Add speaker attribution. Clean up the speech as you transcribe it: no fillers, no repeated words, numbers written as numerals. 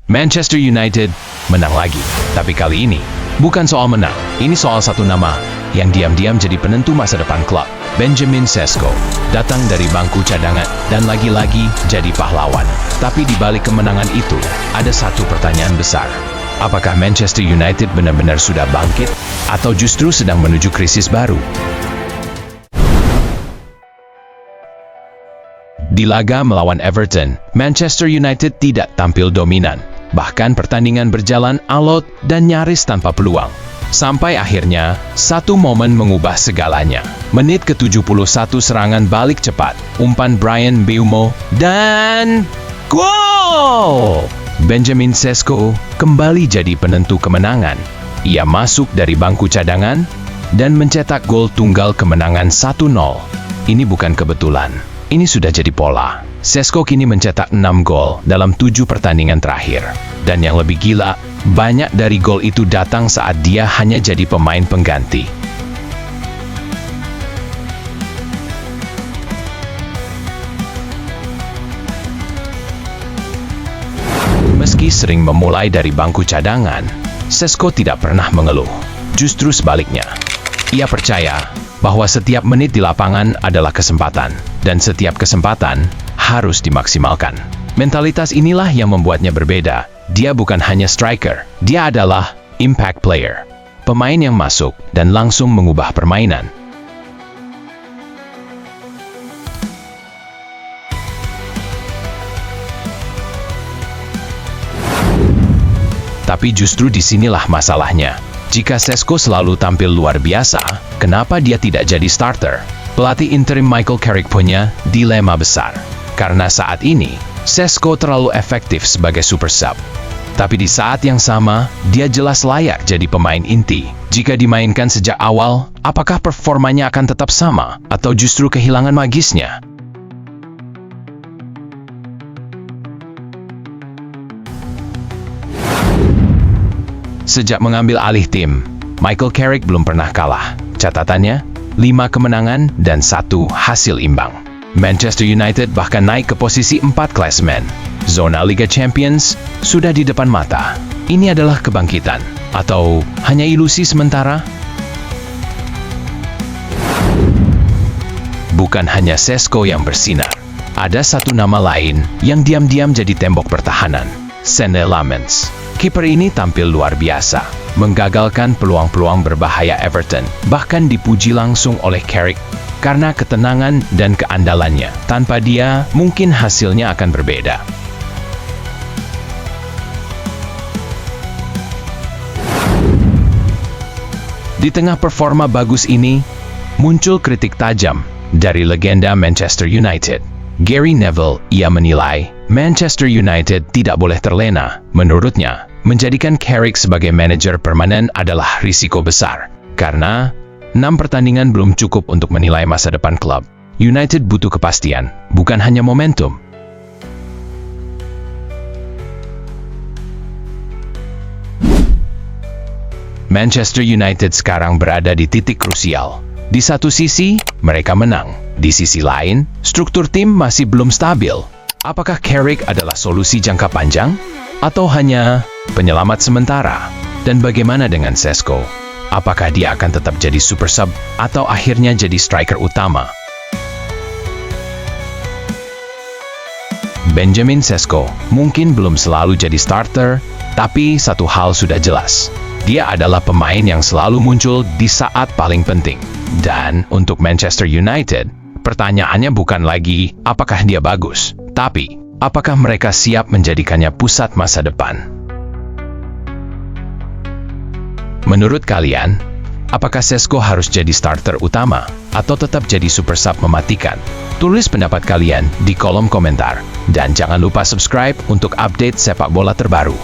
Speaker 1: Manchester United menang lagi. Tapi kali ini, bukan soal menang. Ini soal satu nama yang diam-diam jadi penentu masa depan klub. Benjamin Sesko datang dari bangku cadangan dan lagi-lagi jadi pahlawan. Tapi di balik kemenangan itu, ada satu pertanyaan besar. Apakah Manchester United benar-benar sudah bangkit? Atau justru sedang menuju krisis baru? Di laga melawan Everton, Manchester United tidak tampil dominan. Bahkan pertandingan berjalan alot dan nyaris tanpa peluang. Sampai akhirnya, satu momen mengubah segalanya. Menit ke-71 serangan balik cepat, umpan Bryan Mbeumo, dan gol! Benjamin Sesko kembali jadi penentu kemenangan. Ia masuk dari bangku cadangan dan mencetak gol tunggal kemenangan 1-0. Ini bukan kebetulan. Ini sudah jadi pola. Sesko kini mencetak 6 gol dalam 7 pertandingan terakhir. Dan yang lebih gila, banyak dari gol itu datang saat dia hanya jadi pemain pengganti. Meski sering memulai dari bangku cadangan, Sesko tidak pernah mengeluh. Justru sebaliknya, ia percaya bahwa setiap menit di lapangan adalah kesempatan, dan setiap kesempatan harus dimaksimalkan. Mentalitas inilah yang membuatnya berbeda. Dia bukan hanya striker, dia adalah impact player. Pemain yang masuk dan langsung mengubah permainan. Tapi justru disinilah masalahnya. Jika Sesko selalu tampil luar biasa, kenapa dia tidak jadi starter? Pelatih interim Michael Carrick punya dilema besar. Karena saat ini, Sesko terlalu efektif sebagai super sub. Tapi di saat yang sama, dia jelas layak jadi pemain inti. Jika dimainkan sejak awal, apakah performanya akan tetap sama? Atau justru kehilangan magisnya? Sejak mengambil alih tim, Michael Carrick belum pernah kalah. Catatannya, 5 kemenangan dan 1 hasil imbang. Manchester United bahkan naik ke posisi 4 klasemen. Zona Liga Champions sudah di depan mata. Ini adalah kebangkitan, atau hanya ilusi sementara? Bukan hanya Sesko yang bersinar. Ada satu nama lain yang diam-diam jadi tembok pertahanan. Senne Lammens. Kiper ini tampil luar biasa, menggagalkan peluang-peluang berbahaya Everton, bahkan dipuji langsung oleh Carrick karena ketenangan dan keandalannya. Tanpa dia, mungkin hasilnya akan berbeda. Di tengah performa bagus ini, muncul kritik tajam dari legenda Manchester United. Gary Neville, ia menilai Manchester United tidak boleh terlena. Menurutnya, menjadikan Carrick sebagai manajer permanen adalah risiko besar. Karena 6 pertandingan belum cukup untuk menilai masa depan klub. United butuh kepastian, bukan hanya momentum. Manchester United sekarang berada di titik krusial. Di satu sisi, mereka menang. Di sisi lain, struktur tim masih belum stabil. Apakah Carrick adalah solusi jangka panjang? Atau hanya penyelamat sementara? Dan bagaimana dengan Sesko? Apakah dia akan tetap jadi super sub atau akhirnya jadi striker utama? Benjamin Sesko mungkin belum selalu jadi starter, tapi satu hal sudah jelas. Dia adalah pemain yang selalu muncul di saat paling penting. Dan untuk Manchester United, pertanyaannya bukan lagi apakah dia bagus, tapi apakah mereka siap menjadikannya pusat masa depan? Menurut kalian, apakah Sesko harus jadi starter utama atau tetap jadi super sub mematikan? Tulis pendapat kalian di kolom komentar. Dan jangan lupa subscribe untuk update sepak bola terbaru.